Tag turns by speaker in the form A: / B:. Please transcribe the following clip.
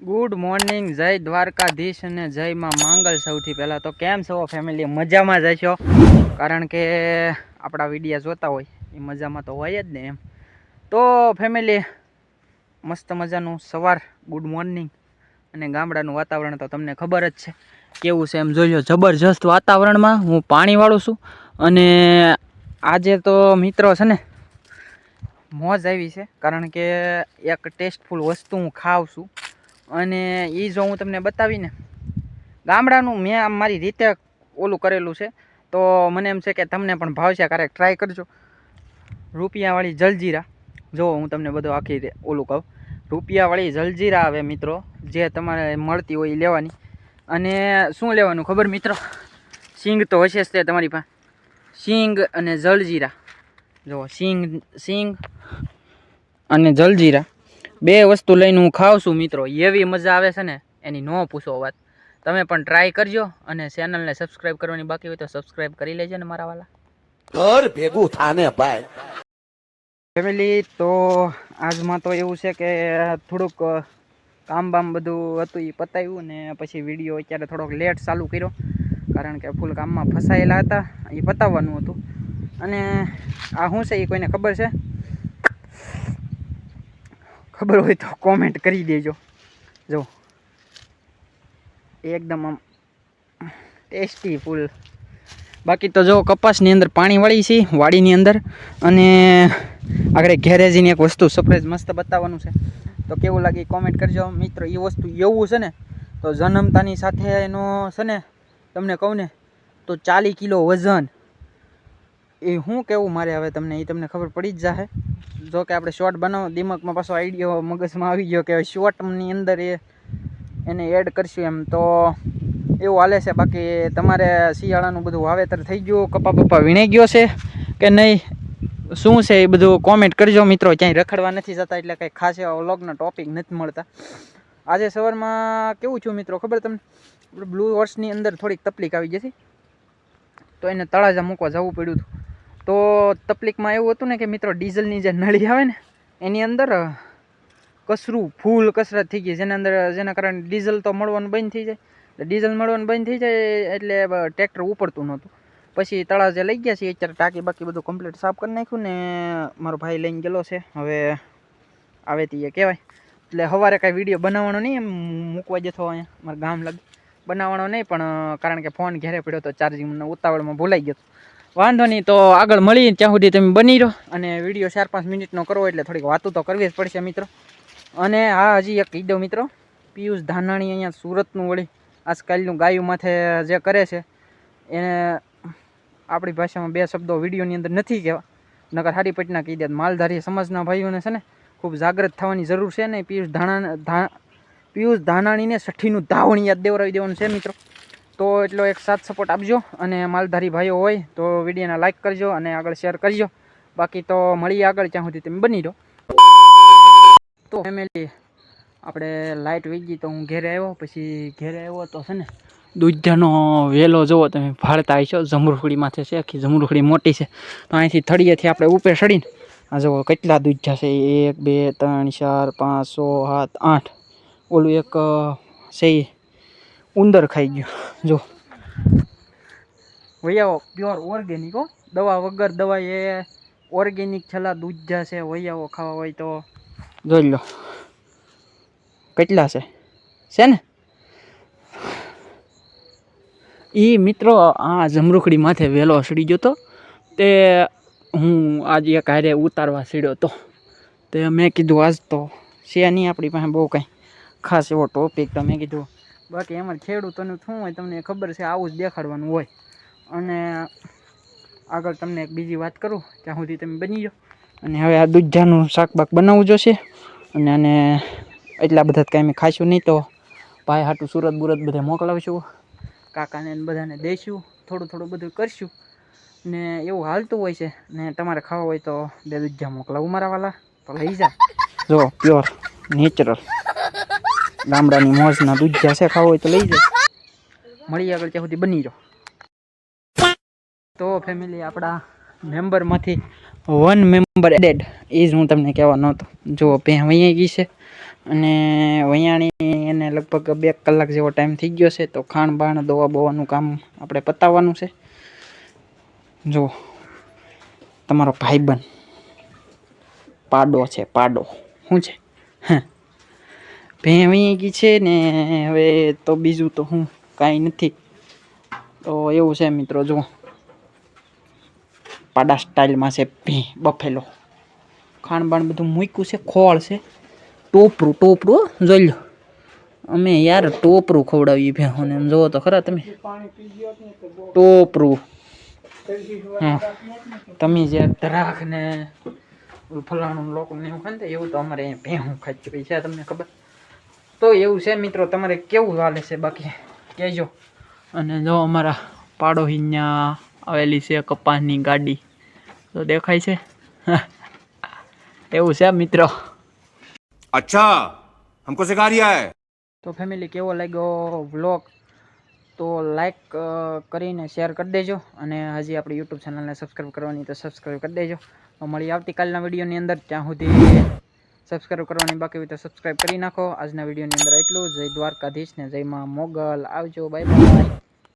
A: Good morning, જય દ્વારકાધીશ અને જય માં માંગલ. સૌથી પહેલાં તો કેમ છો ફેમિલી? મજામાં જ હશો, કારણ કે આપણા વિડીયો જોતા હોય એ મજામાં તો હોય જ ને એમ. તો ફેમિલી, મસ્ત મજાનું સવાર, ગુડ મોર્નિંગ. અને ગામડાનું વાતાવરણ તો તમને ખબર જ છે કેવું છે એમ. જોઈ લો, જબરજસ્ત વાતાવરણમાં હું પાણી વાળું છું. અને આજે તો મિત્રો છે ને મોજ આવી છે, કારણ કે એક ટેસ્ટફુલ વસ્તુ હું ખાઉં છું. અને એ જો હું તમને બતાવીને, ગામડાનું મેં આમ મારી રીતે ઓલું કરેલું છે, તો મને એમ છે કે તમને પણ ભાવશે. ક્યારેક ટ્રાય કરજો. રૂપિયાવાળી જલજીરા, જો હું તમને બધું આખી ઓલું કહું. રૂપિયાવાળી જલજીરા આવે મિત્રો, જે તમારે મળતી હોય એ લેવાની. અને શું લેવાનું ખબર મિત્રો? સિંગ તો હશે જ તે તમારી પાસે. સિંગ અને જલજીરા, જો સિંગ અને જલજીરા બે વસ્તુ લઈને હું ખાઉં છું મિત્રો. એવી મજા આવે છે ને, એની ન પૂછો વાત. તમે પણ ટ્રાય કરજો. અને ચેનલને સબસ્ક્રાઈબ કરવાની બાકી હોય તો સબસ્ક્રાઈબ કરી લેજો ને મારા વાલા.
B: ઘર ભેગું થાને ભાઈ.
A: ફેમિલી, તો આજમાં તો એવું છે કે થોડુંક કામ બામ બધું હતું એ પતાવ્યું ને પછી વિડીયો અત્યારે થોડોક લેટ ચાલુ કર્યો, કારણ કે ફૂલ કામમાં ફસાયેલા હતા. એ પતાવવાનું હતું. અને આ શું છે એ કોઈને ખબર છે? ખબર હોય તો કોમેન્ટ કરી દેજો. જો એકદમ આમ ટેસ્ટી ફૂલ. બાકી તો જો કપાસની અંદર પાણી વાળી છે, વાડીની અંદર. અને આગળ ગેરેજની એક વસ્તુ સરપ્રાઈઝ મસ્ત બતાવવાનું છે, તો કેવું લાગે કોમેન્ટ કરજો મિત્રો. એ વસ્તુ એવું છે ને, તો જન્મતાની સાથે એનો છે ને, તમને કહું ને તો 40 કિલો વજન. એ શું કેવું મારે હવે તમને, એ તમને ખબર પડી જ જશે. જો કે આપણે શોર્ટ બનાવો, દિમાગમાં પાછો આઈડિયો મગજમાં આવી ગયો કે શોર્ટની અંદર એને એડ કરશું એમ. તો એવું હાલે છે. બાકી તમારે શિયાળાનું બધું વાવેતર થઈ ગયું, કપા બપ્પા વીણાઈ ગયો છે કે નહીં, શું છે એ બધું કોમેન્ટ કરજો મિત્રો. ક્યાંય રખડવા નથી જતા, એટલે કંઈ ખાસ એવા વ્લોગના ટોપિક નથી મળતા. આજે સવારમાં કેવું છું મિત્રો ખબર તમને? બ્લુ હોર્સની અંદર થોડીક તકલીફ આવી જતી, તો એને તળાજા મૂકવા જવું પડ્યું હતું. તો તકલીફમાં એવું હતું ને કે મિત્રો, ડીઝલની જે નળી આવે ને એની અંદર કચરું ફૂલ કસરત થઈ ગઈ, જેના કારણે ડીઝલ તો મળવાનું બંધ થઈ જાય. ડીઝલ મળવાનું બંધ થઈ જાય એટલે ટ્રેક્ટર ઉપડતું નહોતું. પછી તળાજે લઈ ગયા છે. અત્યારે ટાંકી બાકી બધું કમ્પ્લીટ સાફ કરી નાખ્યું ને મારો ભાઈ લઈને ગયેલો છે. હવે આવે તે કહેવાય. એટલે સવારે કાંઈ વિડીયો બનાવવાનો નહીં, એમ મૂકવા જતો અહીંયા મારા ગામ લાગે બનાવવાનો નહીં, પણ કારણ કે ફોન ઘેરે પડ્યો તો ચાર્જિંગ ઉતાવળમાં ભૂલાઈ ગયો. વાંધો નહીં, તો આગળ મળી ત્યાં સુધી તમે બની રહો. અને વિડીયો 4-5 મિનિટનો કરવો એટલે થોડીક વાતો તો કરવી જ પડશે મિત્રો. અને હા, હજી એક કહી દઉં મિત્રો, પિયુષ ધાનાણી અહીંયા સુરતનું વળી આજકાલનું ગાયું માથે જે કરે છે એને આપણી ભાષામાં બે શબ્દો વિડીયોની અંદર નથી કહેવા, નકર હારી પટના કહી દે. માલધારી સમાજના ભાઈઓને છે ને ખૂબ જાગૃત થવાની જરૂર છે ને. પિયુષ ધાનાણીને 60નું ધાવણ યાદ દેવરાવી દેવાનું છે મિત્રો. તો એટલો એક સાથ સપોર્ટ આપજો. અને માલધારી ભાઈઓ હોય તો વિડીયોને લાઇક કરજો અને આગળ શેર કરજો. બાકી તો મળીએ આગળ, ત્યાં સુધી તમે બની રહો. તો ફેમિલી, આપણે લાઇટ વહી ગઈ તો હું ઘેરે આવ્યો. પછી ઘેરે આવ્યો તો છે ને દૂધનો વેલો જોવો તમે, ભાળતા હશો. જમરૂખડીમાંથી છે, આખી જમરૂખડી મોટી છે. તો અહીંથી થળિયેથી આપણે ઉપર ચડીને આ જુઓ કેટલા દૂધા છે. 1 2 3 4 5 6 7 8. ઓલું એક છે ઉંદર ખાઈ ગયું. જો વૈયાઓ પ્યોર ઓર્ગેનિક હો, દવા વગર દવા, એ ઓર્ગેનિક છેલ્લા દૂધા છે. વૈયાઓ ખાવા હોય તો જોઈ લો કેટલા છે ને. એ મિત્રો આ જમરૂખડી માથે વહેલો સડી ગયો તો, તે હું આજે એક હારે ઉતારવા સીડ્યો તો. તે મેં કીધું આજ તો છે નહીં આપણી પાસે બહુ કાંઈ ખાસ એવો ટોપિક. તો મેં કીધું બાકી એમાં ખેડૂતોનું શું હોય તમને ખબર છે, આવું જ દેખાડવાનું હોય. અને આગળ તમને એક બીજી વાત કરું, ત્યાં સુધી તમે બની જાઓ. અને હવે આ દૂધાનું શાકબાક બનાવવું જોશે. અને આને એટલા બધા કાંઈ મેં ખાઈશું નહીં, તો ભાઈ હાટું સુરત બુરત બધે મોકલાવીશું, કાકાને બધાને દઈશું, થોડું થોડું બધું કરશું. ને એવું હાલતું હોય છે. ને તમારે ખાવા હોય તો 2 દૂધા મોકલાવું મારા વાલા, તો લઈ જા. જો પ્યોર નેચરલ ગામડાની મોજના દૂધા છે, ખાવા હોય તો લઈ જાય. મળી આગળ, ત્યાં સુધી બની જાઓ. તો ફેમિલી, આપણા મેમ્બરમાંથી 1 મેમ્બર એડેડ, એ જ હું તમને કહેવા નહોતો. જો ભેં વૈયાઈ ગઈ છે. અને વૈયાણી એને અને લગભગ 2 કલાક જેવો ટાઈમ થઈ ગયો છે. તો ખાણ બાણ દવા બવાનું કામ આપણે પતાવવાનું છે. જો તમારો ભાઈબંધ પાડો છે, પાડો શું છે ભેવી ગઈ છે ને. હવે તો બીજું તો હું કાંઈ નથી. તો એવું છે મિત્રો, જો પાડા સ્ટાઇલમાં છે બફેલો. ખાણ બાણ બધું મૂક્યું છે, ખોળ છે, ટોપરું જોઈ લો. અમે યાર ટોપરું ખવડાવીએ ભેહોને, એમ જોવો તો ખરા તમે. ટોપરું હા, તમે જે ધરાક ને ફલાણું લોકો ને એવું ખાને એવું તો અમારે અહીંયા ભેહું ખાઈ છે, તમને ખબર. તો એવું છે મિત્રો, તમારે કેવું હાલે છે બાકી કહેજો. અને જો અમારા પાડોશીમાં આવેલી છે કપાસની ગાડી, તો દેખાય છે. એવું છે મિત્રો.
B: अच्छा हमको सिखा रिया है.
A: તો ફેમિલી, કેવો લાગ્યો વ્લોગ તો લાઈક કરીને શેર કરી દેજો. અને હજી આપણી યુટ્યુબ ચેનલને સબસ્ક્રાઈબ કરવાની તો સબસ્ક્રાઈબ કરી દેજો. તો મળી આવતીકાલના વિડીયોની અંદર. ત્યાં સુધી સબસ્ક્રાઈબ કરવાની બાકી હોય તો સબસ્ક્રાઈબ કરી નાખો. આજના વિડીયોની અંદર એટલું. જય દ્વારકાધીશ ને જય માં મોગલ. આવજો, બાય બાય.